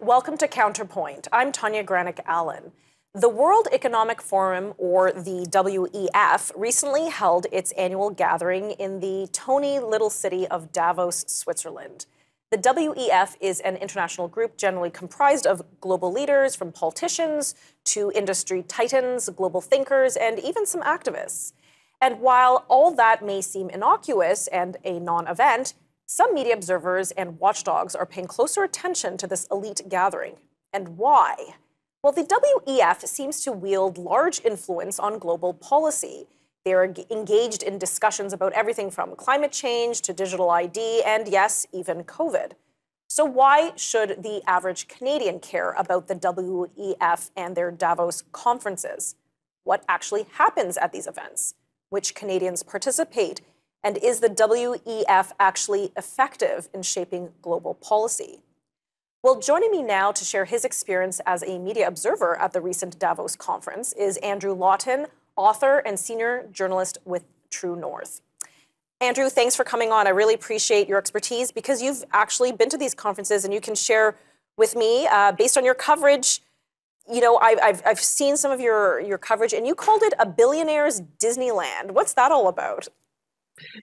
Welcome to Counterpoint. I'm Tanya Granick-Allen. The World Economic Forum, or the WEF, recently held its annual gathering in the tony little city of Davos, Switzerland. The WEF is an international group generally comprised of global leaders, from politicians to industry titans, global thinkers, and even some activists. And while all that may seem innocuous and a non-event, some media observers and watchdogs are paying closer attention to this elite gathering. And why? Well, the WEF seems to wield large influence on global policy. They're engaged in discussions about everything from climate change to digital ID and, yes, even COVID. So why should the average Canadian care about the WEF and their Davos conferences? What actually happens at these events? Which Canadians participate? And is the WEF actually effective in shaping global policy? Well, joining me now to share his experience as a media observer at the recent Davos conference is Andrew Lawton, author and senior journalist with True North. Andrew, thanks for coming on. I really appreciate your expertise because you've actually been to these conferences and you can share with me, based on your coverage. You know, I've seen some of your coverage and you called it a billionaire's Disneyland. What's that all about?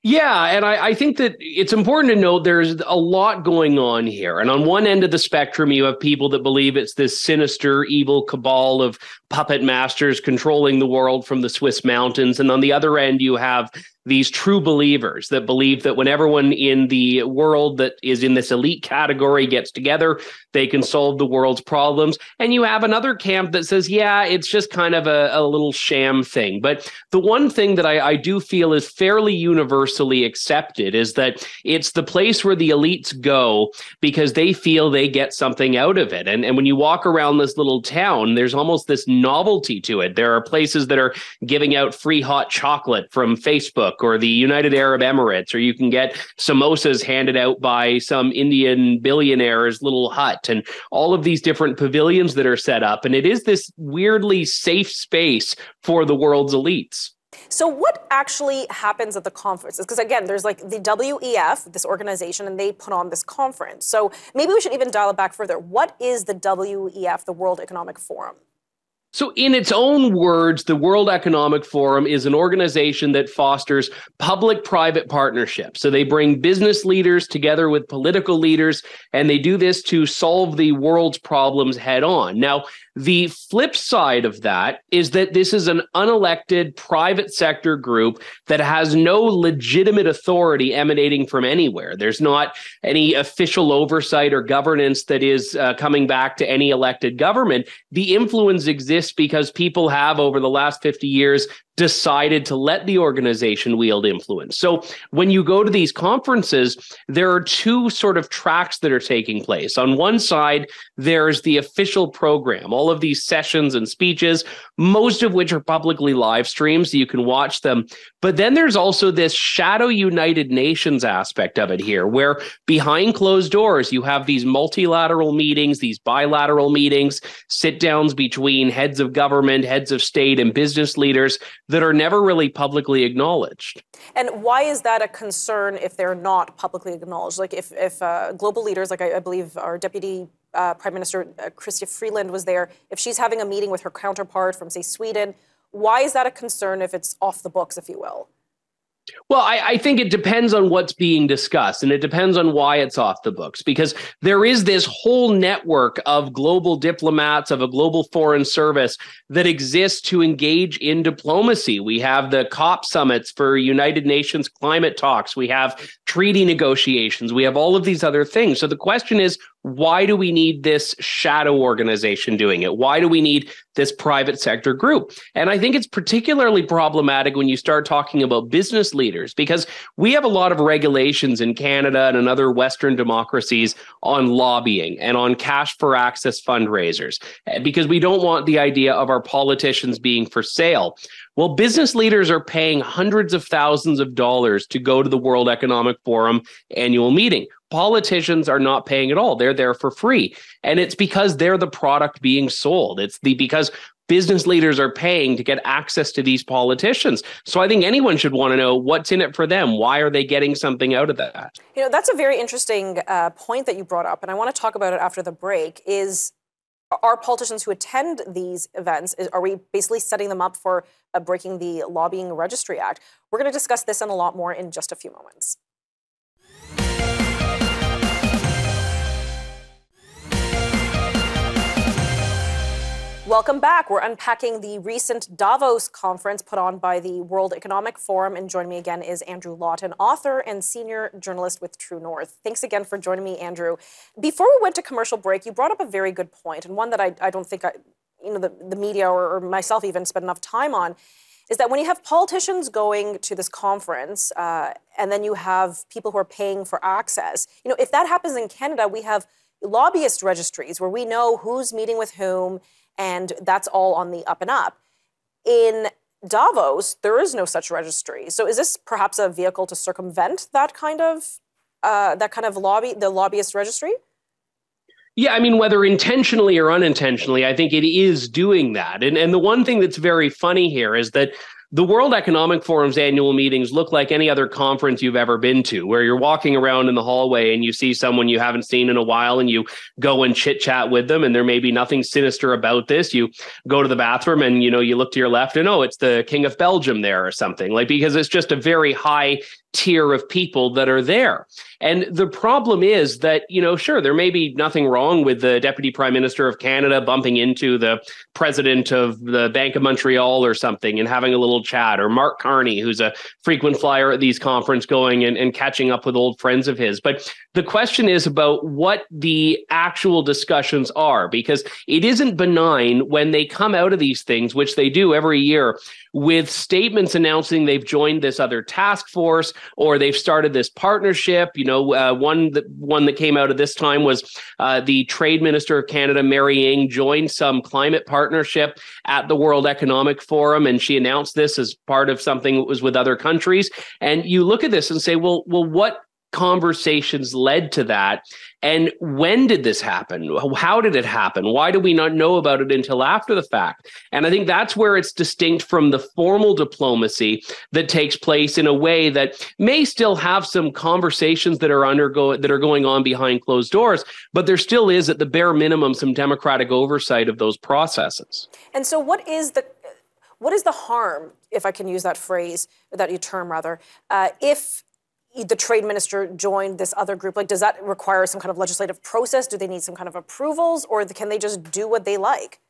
Yeah, and I think that it's important to note there's a lot going on here. And on one end of the spectrum, you have people that believe it's this sinister, evil cabal of puppet masters controlling the world from the Swiss mountains. And on the other end, you have these true believers that believe that when everyone in the world that is in this elite category gets together, they can solve the world's problems. And you have another camp that says, yeah, it's just kind of a little sham thing. But the one thing that I do feel is fairly universally accepted is that it's the place where the elites go because they feel they get something out of it. And when you walk around this little town, there's almost this novelty to it. There are places that are giving out free hot chocolate from Facebook or the United Arab Emirates, or you can get samosas handed out by some Indian billionaire's little hut, and all of these different pavilions that are set up. And it is this weirdly safe space for the world's elites. So what actually happens at the conferences? Because again, there's like the WEF, this organization, and they put on this conference. So maybe we should even dial it back further. What is the WEF, the World Economic Forum? So in its own words, the World Economic Forum is an organization that fosters public-private partnerships. So they bring business leaders together with political leaders, and they do this to solve the world's problems head on. Now, the flip side of that is that this is an unelected private sector group that has no legitimate authority emanating from anywhere. There's not any official oversight or governance that is coming back to any elected government. The influence exists because people have, over the last 50 years, decided to let the organization wield influence. So when you go to these conferences, there are two sort of tracks that are taking place. On one side, there's the official program, all of these sessions and speeches, most of which are publicly live streamed, so you can watch them. But then there's also this shadow United Nations aspect of it here, where behind closed doors, you have these multilateral meetings, these bilateral meetings, sit downs between heads of government, heads of state, and business leaders that are never really publicly acknowledged. And why is that a concern if they're not publicly acknowledged? Like if global leaders, like I believe our Deputy Prime Minister Chrystia Freeland was there, if she's having a meeting with her counterpart from, say, Sweden, why is that a concern if it's off the books, if you will? Well, I think it depends on what's being discussed, and it depends on why it's off the books, because there is this whole network of global diplomats, of a global foreign service that exists to engage in diplomacy. We have the COP summits for United Nations climate talks. We have treaty negotiations. We have all of these other things. So the question is, why do we need this shadow organization doing it? Why do we need this private sector group? And I think it's particularly problematic when you start talking about business leaders, because we have a lot of regulations in Canada and in other Western democracies on lobbying and on cash for access fundraisers, because we don't want the idea of our politicians being for sale. Well, business leaders are paying hundreds of thousands of dollars to go to the World Economic Forum annual meeting. Politicians are not paying at all. They're there for free. And it's because they're the product being sold. It's because business leaders are paying to get access to these politicians. So I think anyone should want to know what's in it for them. Why are they getting something out of that? That's a very interesting point that you brought up, and I want to talk about it after the break. Are politicians who attend these events, are we basically setting them up for breaking the Lobbying Registry Act? We're going to discuss this and a lot more in just a few moments. Welcome back. We're unpacking the recent Davos conference put on by the World Economic Forum. And joining me again is Andrew Lawton, author and senior journalist with True North. Thanks again for joining me, Andrew. Before we went to commercial break, you brought up a very good point, and one that I don't think the media or myself even spent enough time on, is that when you have politicians going to this conference and then you have people who are paying for access, if that happens in Canada, we have lobbyist registries where we know who's meeting with whom, and that's all on the up and up. In Davos, there is no such registry. So is this perhaps a vehicle to circumvent that kind of the lobbyist registry? Yeah, I mean, whether intentionally or unintentionally, I think it is doing that. And the one thing that's very funny here is that the World Economic Forum's annual meetings look like any other conference you've ever been to, where you're walking around in the hallway and you see someone you haven't seen in a while and you go and chit chat with them, and there may be nothing sinister about this. You go to the bathroom and, you look to your left and, it's the King of Belgium there or something, because it's just a very high tier of people that are there. And the problem is that, sure, there may be nothing wrong with the Deputy Prime Minister of Canada bumping into the President of the Bank of Montreal or something and having a little chat, or Mark Carney, who's a frequent flyer at these conferences, going and catching up with old friends of his. But the question is about what the actual discussions are, because it isn't benign when they come out of these things, which they do every year, with statements announcing they've joined this other task force or they've started this partnership. One that came out of this time was the Trade Minister of Canada, Mary Ng, joined some climate partnership at the World Economic Forum, and she announced this as part of something that was with other countries. And you look at this and say, well, what conversations led to that? And when did this happen? How did it happen? Why do we not know about it until after the fact? And I think that's where it's distinct from the formal diplomacy that takes place in a way that may still have some conversations that are going on behind closed doors, but there still is, at the bare minimum, some democratic oversight of those processes. And so what is the harm, if I can use that phrase, if the trade minister joined this other group? Does that require some kind of legislative process? Do they need some kind of approvals, or can they just do what they like?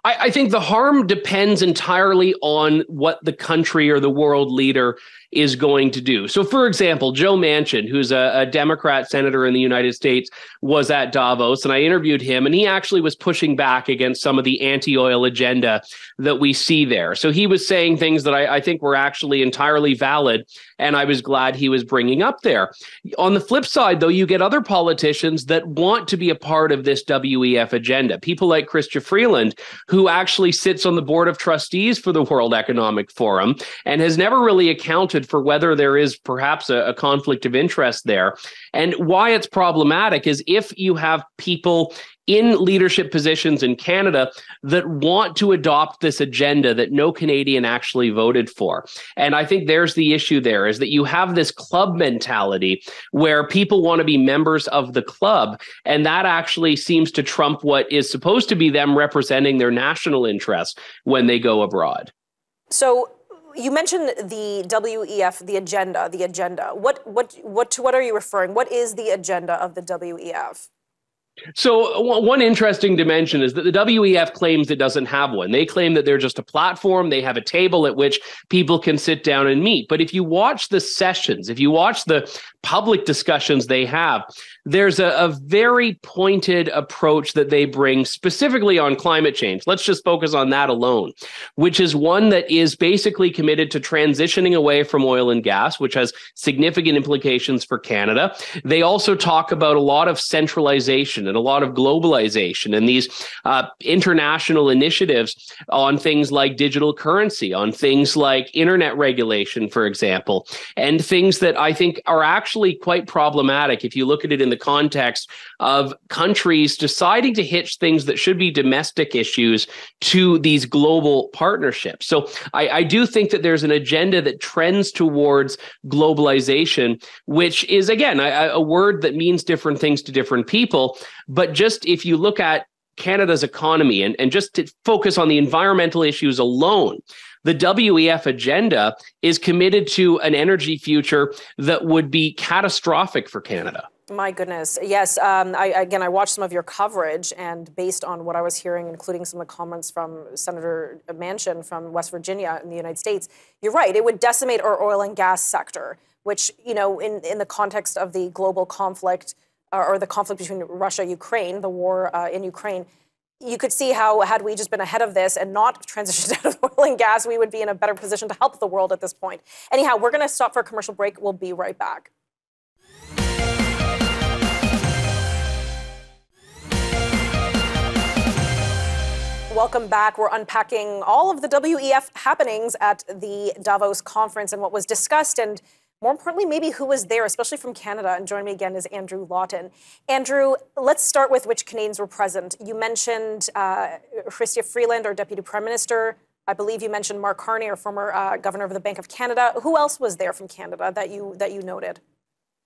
I think the harm depends entirely on what the country or the world leader is going to do. So, for example, Joe Manchin, who's a Democrat senator in the United States, was at Davos, and I interviewed him, and he actually was pushing back against some of the anti-oil agenda that we see there. So he was saying things that I think were actually entirely valid, and I was glad he was bringing up there. On the flip side, though, you get other politicians that want to be a part of this WEF agenda. People like Chrystia Freeland, who actually sits on the board of trustees for the World Economic Forum and has never really accounted for whether there is perhaps a conflict of interest there. And why it's problematic is if you have people in leadership positions in Canada that want to adopt this agenda that no Canadian actually voted for. And I think there's the issue there, is that you have this club mentality where people want to be members of the club, and that actually seems to trump what is supposed to be them representing their national interests when they go abroad. So you mentioned the WEF, the agenda. What are you referring? What is the agenda of the WEF? So one interesting dimension is that the WEF claims it doesn't have one. They claim that they're just a platform. They have a table at which people can sit down and meet. But if you watch the sessions, if you watch the public discussions they have, there's a very pointed approach that they bring specifically on climate change. Let's just focus on that alone, which is one that is basically committed to transitioning away from oil and gas, which has significant implications for Canada. They also talk about a lot of centralization innovation and a lot of globalization and these international initiatives on things like digital currency, on things like internet regulation, for example, and things that I think are actually quite problematic if you look at it in the context of countries deciding to hitch things that should be domestic issues to these global partnerships. So I do think that there's an agenda that trends towards globalization, which is, again, a word that means different things to different people. But just if you look at Canada's economy and just to focus on the environmental issues alone, the WEF agenda is committed to an energy future that would be catastrophic for Canada. My goodness. Yes. I watched some of your coverage, and based on what I was hearing, including some of the comments from Senator Manchin from West Virginia in the United States, you're right. It would decimate our oil and gas sector, which, in the context of the global conflict or the conflict between Russia and Ukraine, the war in Ukraine, you could see how, had we just been ahead of this and not transitioned out of oil and gas, we would be in a better position to help the world at this point. Anyhow, we're going to stop for a commercial break. We'll be right back. Welcome back. We're unpacking all of the WEF happenings at the Davos conference and what was discussed, and more importantly, maybe who was there, especially from Canada. And joining me again is Andrew Lawton. Andrew, let's start with which Canadians were present. You mentioned Chrystia Freeland, our Deputy Prime Minister. I believe you mentioned Mark Carney, our former Governor of the Bank of Canada. Who else was there from Canada that you noted?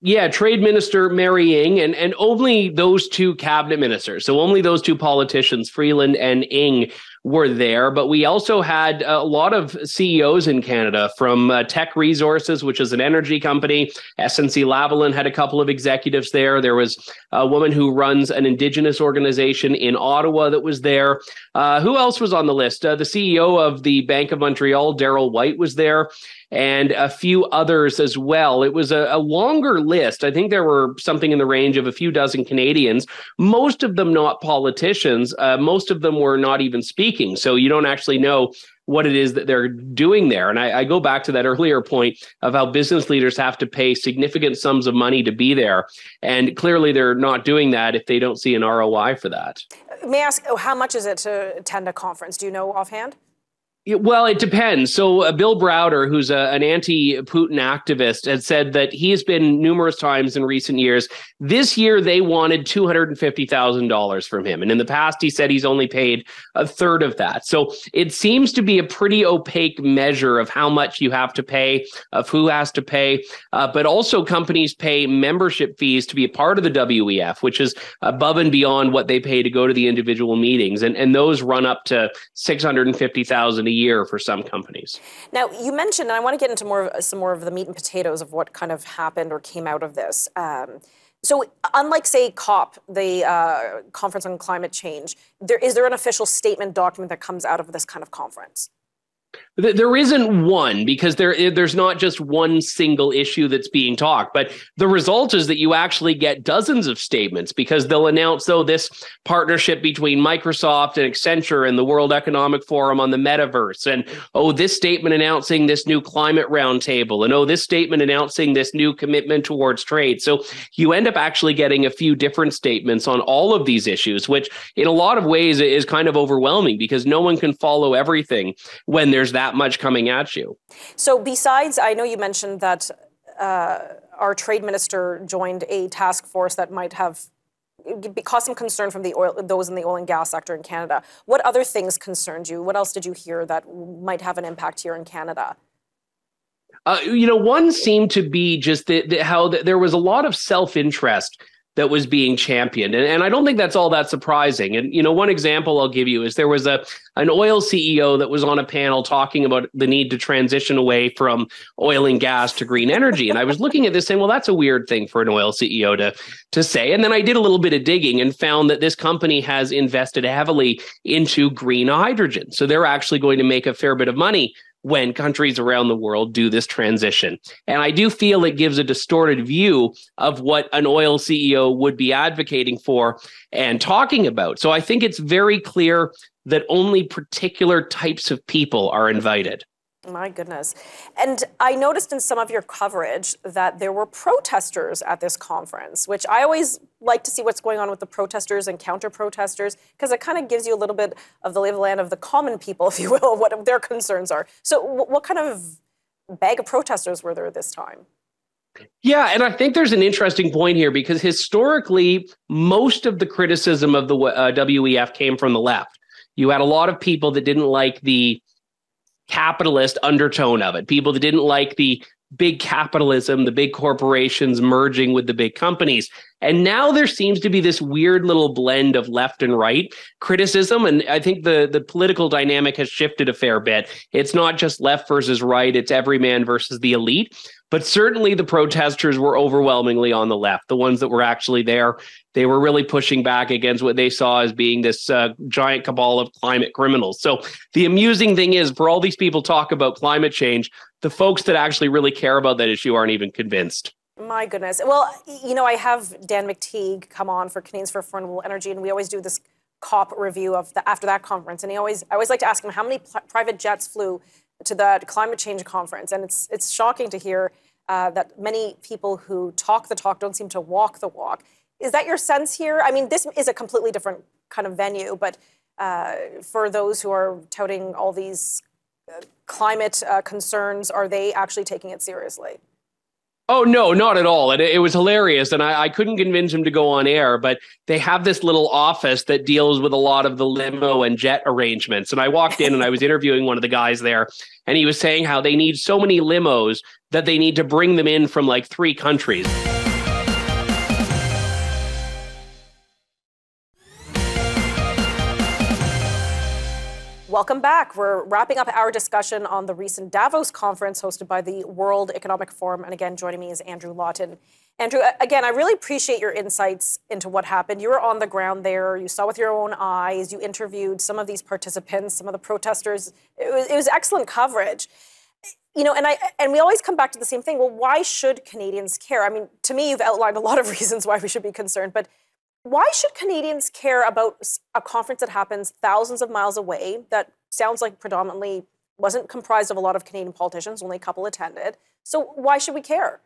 Yeah, Trade Minister Mary Ng, and only those two cabinet ministers. So only those two politicians, Freeland and Ng, were there. But we also had a lot of CEOs in Canada from Tech Resources, which is an energy company. SNC-Lavalin had a couple of executives there. There was a woman who runs an Indigenous organization in Ottawa that was there. Who else was on the list? The CEO of the Bank of Montreal, Darryl White, was there, and a few others as well. It was a longer list. I think there were something in the range of a few dozen Canadians, most of them not politicians. Most of them were not even speaking. So you don't actually know what it is that they're doing there. And I go back to that earlier point of how business leaders have to pay significant sums of money to be there. And clearly they're not doing that if they don't see an ROI for that. May I ask, how much is it to attend a conference? Do you know offhand? Well, it depends. So Bill Browder, who's an anti-Putin activist, had said that he has been numerous times in recent years. This year, they wanted $250,000 from him. And in the past, he said he's only paid a third of that. So it seems to be a pretty opaque measure of how much you have to pay, of who has to pay. But also companies pay membership fees to be a part of the WEF, which is above and beyond what they pay to go to the individual meetings. And those run up to $650,000 a year for some companies. Now, you mentioned, and I want to get into some more of the meat and potatoes of what kind of happened or came out of this. So unlike, say, COP, the Conference on Climate Change, is there an official statement document that comes out of this kind of conference? There isn't one, because there's not just one single issue that's being talked, but the result is that you actually get dozens of statements, because they'll announce, this partnership between Microsoft and Accenture and the World Economic Forum on the metaverse, and this statement announcing this new climate roundtable, and this statement announcing this new commitment towards trade. So you end up actually getting a few different statements on all of these issues, which in a lot of ways is kind of overwhelming, because no one can follow everything when there's that much coming at you. So besides, I know you mentioned that our trade minister joined a task force that might have caused some concern from those in the oil and gas sector in Canada. What other things concerned you? What else did you hear that might have an impact here in Canada? One seemed to be just how there was a lot of self-interest that was being championed. And I don't think that's all that surprising. And, one example I'll give you is there was an oil CEO that was on a panel talking about the need to transition away from oil and gas to green energy. And I was looking at this saying, well, that's a weird thing for an oil CEO to say. And then I did a little bit of digging and found that this company has invested heavily into green hydrogen. So they're actually going to make a fair bit of money when countries around the world do this transition. And I do feel it gives a distorted view of what an oil CEO would be advocating for and talking about. So I think it's very clear that only particular types of people are invited. My goodness. And I noticed in some of your coverage that there were protesters at this conference, which I always like to see what's going on with the protesters and counter-protesters, because it kind of gives you a little bit of the lay of the land of the common people, if you will, what their concerns are. So what kind of bag of protesters were there this time? Yeah, and I think there's an interesting point here because historically, most of the criticism of the WEF came from the left. You had a lot of people that didn't like the capitalist undertone of it, people that didn't like the big capitalism, the big corporations merging with the big companies. And now there seems to be this weird little blend of left and right criticism. And I think the political dynamic has shifted a fair bit. It's not just left versus right, it's everyman versus the elite. But certainly the protesters were overwhelmingly on the left, the ones that were actually there. They were really pushing back against what they saw as being this giant cabal of climate criminals. So the amusing thing is, for all these people talk about climate change, the folks that actually really care about that issue aren't even convinced. My goodness. Well, you know, I have Dan McTeague come on for Canadians for Affordable Energy, and we always do this COP review of after that conference. And I always like to ask him how many private jets flew to the climate change conference. And it's shocking to hear that many people who talk the talk don't seem to walk the walk. Is that your sense here? I mean, this is a completely different kind of venue, but for those who are touting all these climate concerns, are they actually taking it seriously? Oh, no, not at all. It was hilarious. And I couldn't convince him to go on air, but they have this little office that deals with a lot of the limo and jet arrangements. And I walked in and I was interviewing one of the guys there, and he was saying how they need so many limos that they need to bring them in from like 3 countries. Welcome back. We're wrapping up our discussion on the recent Davos conference hosted by the World Economic Forum. And again, joining me is Andrew Lawton. Andrew, again, I really appreciate your insights into what happened. You were on the ground there. You saw with your own eyes. You interviewed some of these participants, some of the protesters. It was excellent coverage. You know, and we always come back to the same thing. Well, why should Canadians care? I mean, to me, you've outlined a lot of reasons why we should be concerned, but why should Canadians care about a conference that happens thousands of miles away, that sounds like predominantly wasn't comprised of a lot of Canadian politicians, only a couple attended? So why should we care?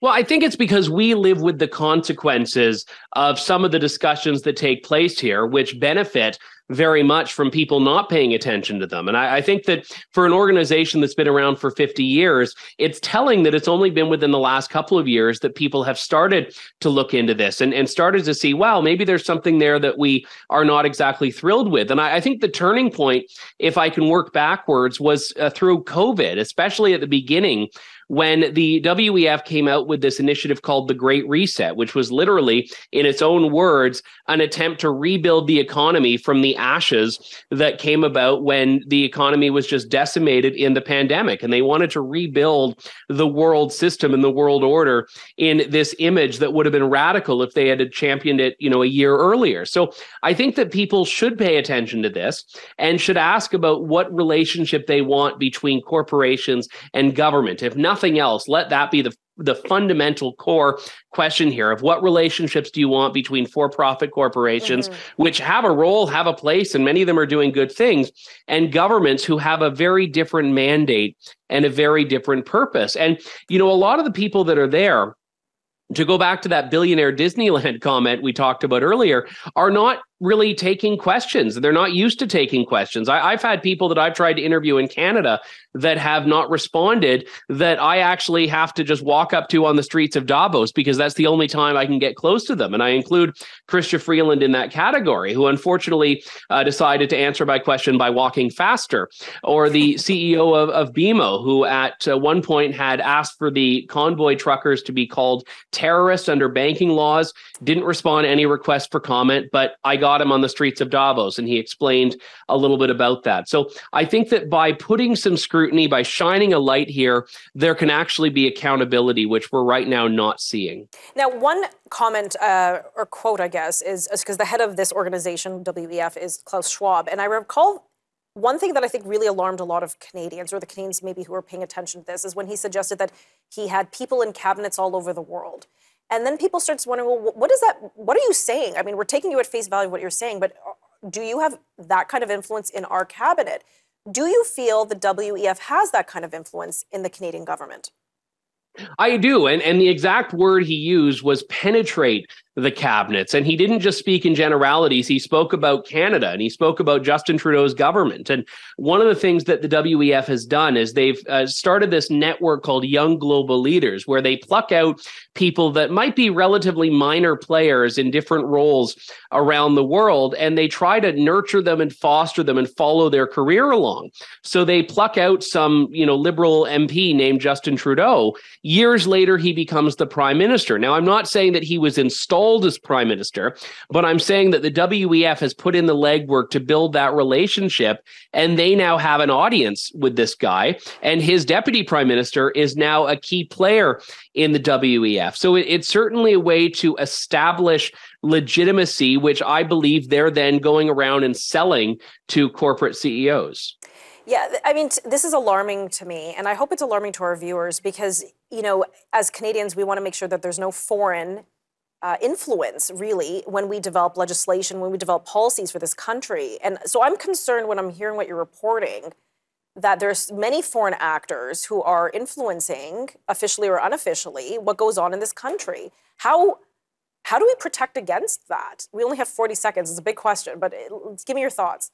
Well, I think it's because we live with the consequences of some of the discussions that take place here, which benefit very much from people not paying attention to them. And I think that for an organization that's been around for 50 years, it's telling that it's only been within the last couple of years that people have started to look into this and started to see, wow, maybe there's something there that we are not exactly thrilled with. And I think the turning point, if I can work backwards, was through COVID, especially at the beginning, when the WEF came out with this initiative called the Great Reset, which was literally, in its own words, an attempt to rebuild the economy from the ashes that came about when the economy was just decimated in the pandemic. And they wanted to rebuild the world system and the world order in this image that would have been radical if they had championed it, a year earlier. So I think that people should pay attention to this and should ask about what relationship they want between corporations and government. If nothing else, let that be the fundamental core question here of what relationships do you want between for-profit corporations, which have a role, have a place, and many of them are doing good things, and governments who have a very different mandate and a very different purpose. And, a lot of the people that are there, to go back to that billionaire Disneyland comment we talked about earlier, are not really taking questions. They're not used to taking questions. I've had people that I've tried to interview in Canada that have not responded, that I actually have to just walk up to on the streets of Davos because that's the only time I can get close to them. And I include Chrystia Freeland in that category, who unfortunately decided to answer my question by walking faster. Or the CEO of BMO, who at one point had asked for the convoy truckers to be called terrorists under banking laws, didn't respond to any request for comment, but I got him on the streets of Davos, and he explained a little bit about that. So I think that by putting some scrutiny, by shining a light here, there can actually be accountability, which we're right now not seeing. Now, one comment or quote, I guess, is because the head of this organization, WEF, is Klaus Schwab. And I recall one thing that I think really alarmed a lot of Canadians, or the Canadians maybe who are paying attention to this, is when he suggested that he had people in cabinets all over the world. And then people start wondering, well, what is that? What are you saying? I mean, we're taking you at face value of what you're saying, but do you have that kind of influence in our cabinet? Do you feel the WEF has that kind of influence in the Canadian government? I do. And the exact word he used was penetrate the cabinets. And he didn't just speak in generalities. He spoke about Canada and he spoke about Justin Trudeau's government. And one of the things that the WEF has done is they've started this network called Young Global Leaders, where they pluck out people that might be relatively minor players in different roles around the world. And they try to nurture them and foster them and follow their career along. So they pluck out some, Liberal MP named Justin Trudeau. Years later, he becomes the prime minister. Now, I'm not saying that he was installed as prime minister, but I'm saying that the WEF has put in the legwork to build that relationship, and they now have an audience with this guy, and his deputy prime minister is now a key player in the WEF. So it's certainly a way to establish legitimacy, which I believe they're then going around and selling to corporate CEOs. Yeah, I mean, this is alarming to me, and I hope it's alarming to our viewers because, as Canadians, we want to make sure that there's no foreign influence, really, when we develop legislation, when we develop policies for this country. And so I'm concerned when I'm hearing what you're reporting, that there's many foreign actors who are influencing, officially or unofficially, what goes on in this country. How do we protect against that? We only have 40 seconds. It's a big question, but give me your thoughts.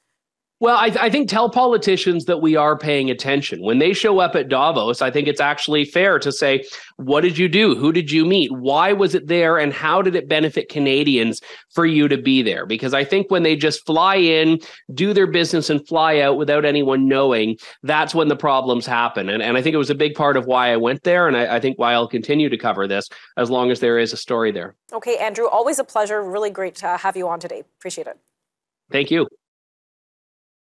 Well, I think tell politicians that we are paying attention. When they show up at Davos, I think it's actually fair to say, what did you do? Who did you meet? Why was it there? And how did it benefit Canadians for you to be there? Because I think when they just fly in, do their business and fly out without anyone knowing, that's when the problems happen. And I think it was a big part of why I went there. And I think why I'll continue to cover this as long as there is a story there. Okay, Andrew, always a pleasure. Really great to have you on today. Appreciate it. Thank you.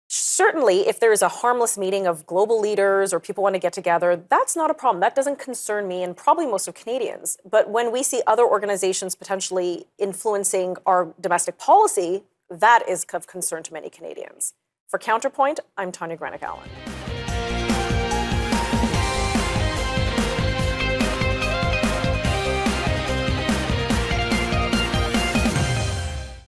Certainly, if there is a harmless meeting of global leaders or people want to get together, that's not a problem. That doesn't concern me and probably most of Canadians. But when we see other organizations potentially influencing our domestic policy, that is of concern to many Canadians. For Counterpoint, I'm Tanya Granick-Allen.